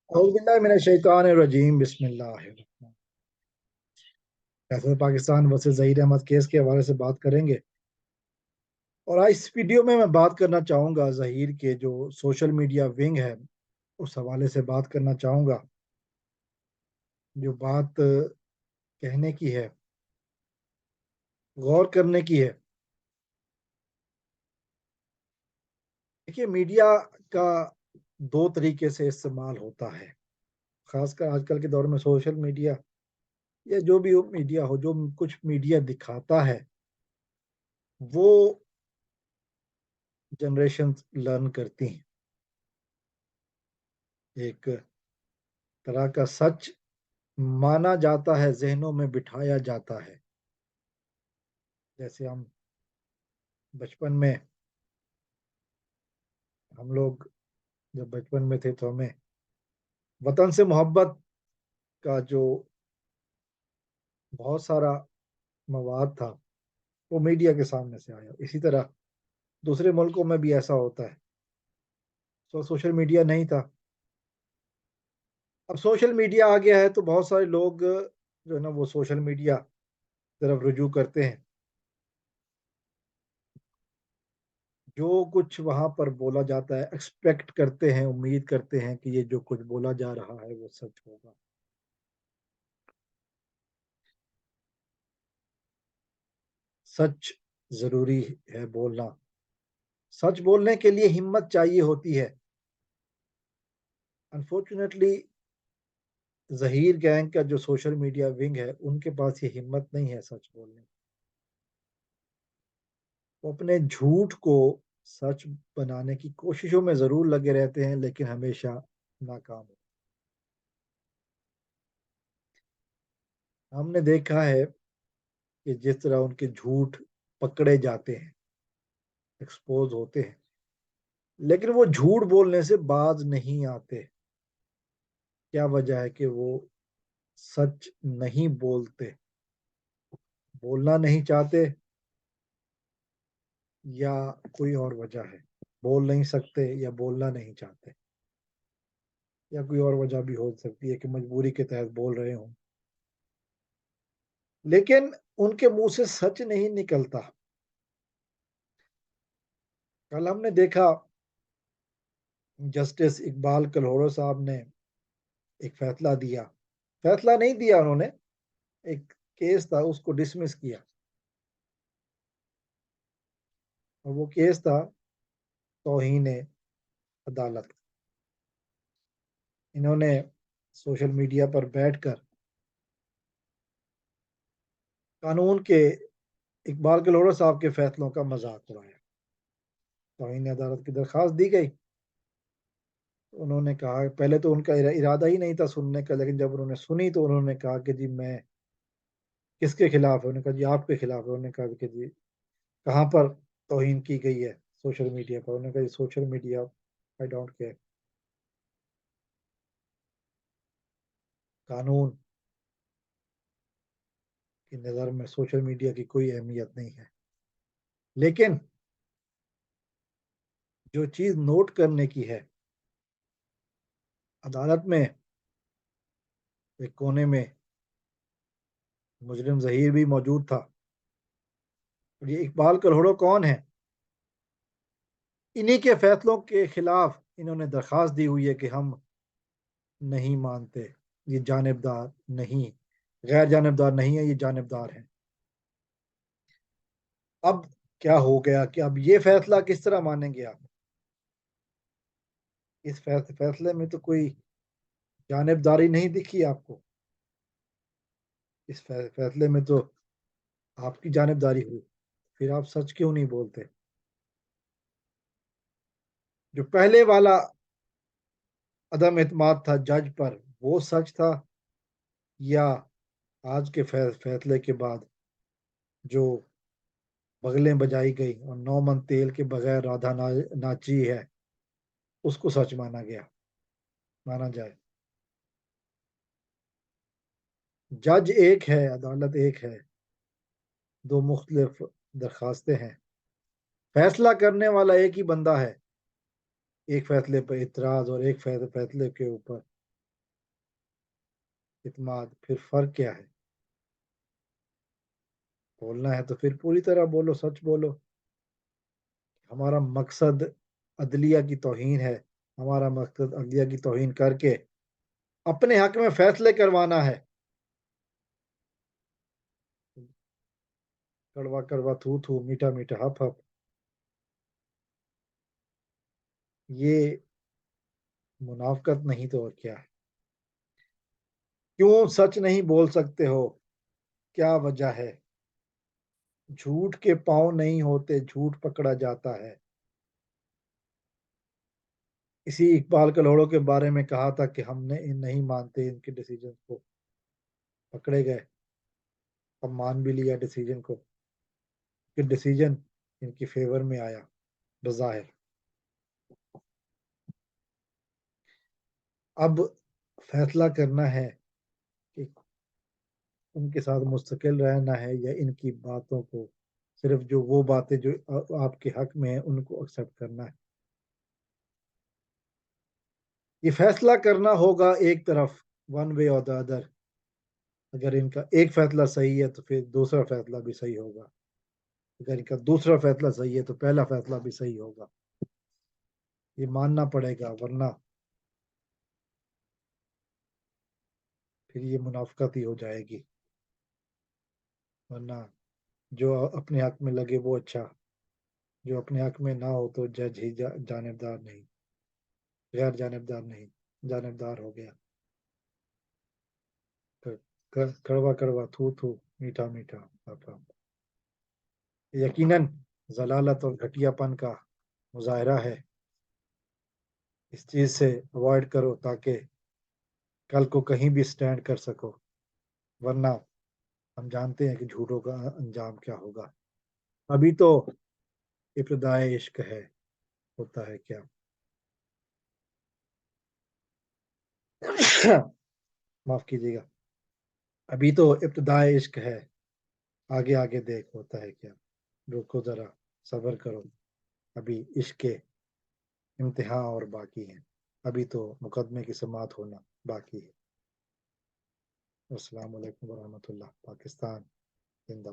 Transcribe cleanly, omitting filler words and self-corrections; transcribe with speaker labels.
Speaker 1: अऊज़ु बिल्लाहि मिनश शैतानिर रजीम बिस्मिल्लाहिर रहमानिर रहीम। Faisal Pakistan versus Zaheer Ahmad case के हवाले से बात करेंगे। और आज इस वीडियो में मैं बात करना चाहूँगा ज़हीर के जो सोशल मीडिया विंग है उस हवाले से बात करना चाहूँगा। जो बात कहने की है, गौर करने की है। देखिए, मीडिया का दो तरीके से इस्तेमाल होता है, खासकर आजकल के दौर में। सोशल मीडिया या जो भी मीडिया हो, जो कुछ मीडिया दिखाता है वो जनरेशन लर्न करती हैं। एक तरह का सच माना जाता है, ज़हनों में बिठाया जाता है। जैसे बचपन में हम लोग जब बचपन में थे तो हमें वतन से मोहब्बत का जो बहुत सारा मवाद था वो मीडिया के सामने से आया। इसी तरह दूसरे मुल्कों में भी ऐसा होता है। तो सोशल मीडिया नहीं था। अब सोशल मीडिया आ गया है तो बहुत सारे लोग जो है ना वो सोशल मीडिया तरफ रुजू करते हैं। जो कुछ वहां पर बोला जाता है एक्सपेक्ट करते हैं, उम्मीद करते हैं कि ये जो कुछ बोला जा रहा है वो सच होगा। सच जरूरी है बोलना। सच बोलने के लिए हिम्मत चाहिए होती है। अनफॉर्चुनेटली जहीर गैंग का जो सोशल मीडिया विंग है उनके पास ये हिम्मत नहीं है सच बोलने। वो अपने झूठ को सच बनाने की कोशिशों में जरूर लगे रहते हैं लेकिन हमेशा नाकाम हो। हमने देखा है कि जिस तरह उनके झूठ पकड़े जाते हैं, एक्सपोज होते हैं, लेकिन वो झूठ बोलने से बाज नहीं आते। क्या वजह है कि वो सच नहीं बोलते, बोलना नहीं चाहते, या कोई और वजह है। बोल नहीं सकते या बोलना नहीं चाहते, या कोई और वजह भी हो सकती है कि मजबूरी के तहत बोल रहे हों। लेकिन उनके मुंह से सच नहीं निकलता। कल हमने देखा जस्टिस इकबाल कल्होड़ो साहब ने एक फैसला दिया। फैसला नहीं दिया उन्होंने, एक केस था उसको डिसमिस किया। और वो केस था तौहीन अदालत। इन्होंने सोशल मीडिया पर बैठकर कानून के इकबाल कल्होड़ो साहब के फैसलों का मजाक उड़ाया। तौहीन अदालत की दरखास्त दी गई। उन्होंने कहा, पहले तो उनका इरादा ही नहीं था सुनने का, लेकिन जब उन्होंने सुनी तो उन्होंने कहा कि जी मैं किसके खिलाफ है। उन्होंने कहा जी आपके खिलाफ है। उन्होंने कहा कि जी कहाँ पर तौहीन की गई है सोशल मीडिया पर। उन्होंने कहा जी social media, I don't care. कानून की नज़र में सोशल मीडिया की कोई अहमियत नहीं है। लेकिन जो चीज़ नोट करने की है, अदालत में एक कोने में मुजरिम जहीर भी मौजूद था। और ये इकबाल कल्होड़ो कौन है? इन्हीं के फैसलों के खिलाफ इन्होंने दरखास्त दी हुई है कि हम नहीं मानते, ये जानिबदार नहीं, गैर जानिबदार नहीं है, ये जानिबदार है। अब क्या हो गया कि अब ये फैसला किस तरह मानेंगे आप? इस फैसले में तो कोई जानिबदारी नहीं दिखी आपको। इस फैसले में तो आपकी जानिबदारी हुई। फिर आप सच क्यों नहीं बोलते? जो पहले वाला अदम एतमाद था जज पर, वो सच था, या आज के फैसले के बाद जो बगलें बजाई गई और 9 मन तेल के बगैर राधा नाची है उसको सच माना जाए? जज एक है, अदालत एक है, दो मुख्तलिफ दरखास्तें हैं। फैसला करने वाला एक ही बंदा है, एक फैसले पर इतराज और एक फैसले के ऊपर اعتماد، پھر فرق کیا ہے؟ بولنا ہے تو پھر پوری طرح بولو، سچ بولو. ہمارا مقصد عدلیہ کی توہین ہے، ہمارا مقصد عدلیہ کی توہین کر کے اپنے حق میں فیصلے کروانا ہے. کڑوا کڑوا تھو تھو، میٹھا میٹھا ہپ ہپ، یہ منافقت نہیں تو اور کیا ہے؟ کیوں سچ نہیں بول سکتے ہو؟ کیا وجہ ہے؟ جھوٹ کے پاؤں نہیں ہوتے، جھوٹ پکڑا جاتا ہے. اسی اقبال کلوڑوں کے بارے میں کہا تھا کہ ہم نے نہیں مانتے ان کے ڈیسیجن کو، پکڑے گئے. اب مان بھی لیا ڈیسیجن کو، کہ ڈیسیجن ان کی فیور میں آیا بظاہر. اب فیصلہ کرنا ہے کہ ان کے ساتھ مستقل رہنا ہے یا ان کی باتوں کو، صرف جو وہ باتیں جو آپ کے حق میں ہیں ان کو ایکسیپٹ کرنا ہے. یہ فیصلہ کرنا ہوگا ایک طرف، ون وے اور دا ادر. اگر ان کا ایک فیصلہ صحیح ہے تو پھر دوسرا فیصلہ بھی صحیح ہوگا، اگر ان کا دوسرا فیصلہ صحیح ہے تو پہلا فیصلہ بھی صحیح ہوگا. یہ ماننا پڑے گا، ورنہ پھر یہ منافقت ہی ہو جائے گی. ورنہ جو اپنے حق میں لگے وہ اچھا، جو اپنے حق میں نہ ہو تو جج ہی جانبدار نہیں، غیر جانبدار نہیں، جانبدار ہو گیا. کڑوا کڑوا تھو تھو، میٹھا میٹھا ہپ ہپ. یقیناً ضلالت اور گھٹیا پن کا مظاہرہ ہے. اس چیز سے اوائڈ کرو تاکہ کل کو کہیں بھی سٹینڈ کر سکو، ورنہ ہم جانتے ہیں کہ جھوٹوں کا انجام کیا ہوگا. ابھی تو ابتدائے عشق ہے، ہوتا ہے کیا. معاف کیجیے گا. ابھی تو ابتدائے عشق ہے، آگے آگے دیکھ ہوتا ہے کیا. رکو ذرا، صبر کرو، ابھی عشق کے امتحان اور باقی ہیں، ابھی تو مقدمے کی سماعت ہونا باقی ہے. السلام علیکم ورحمۃ اللہ. پاکستان زندہ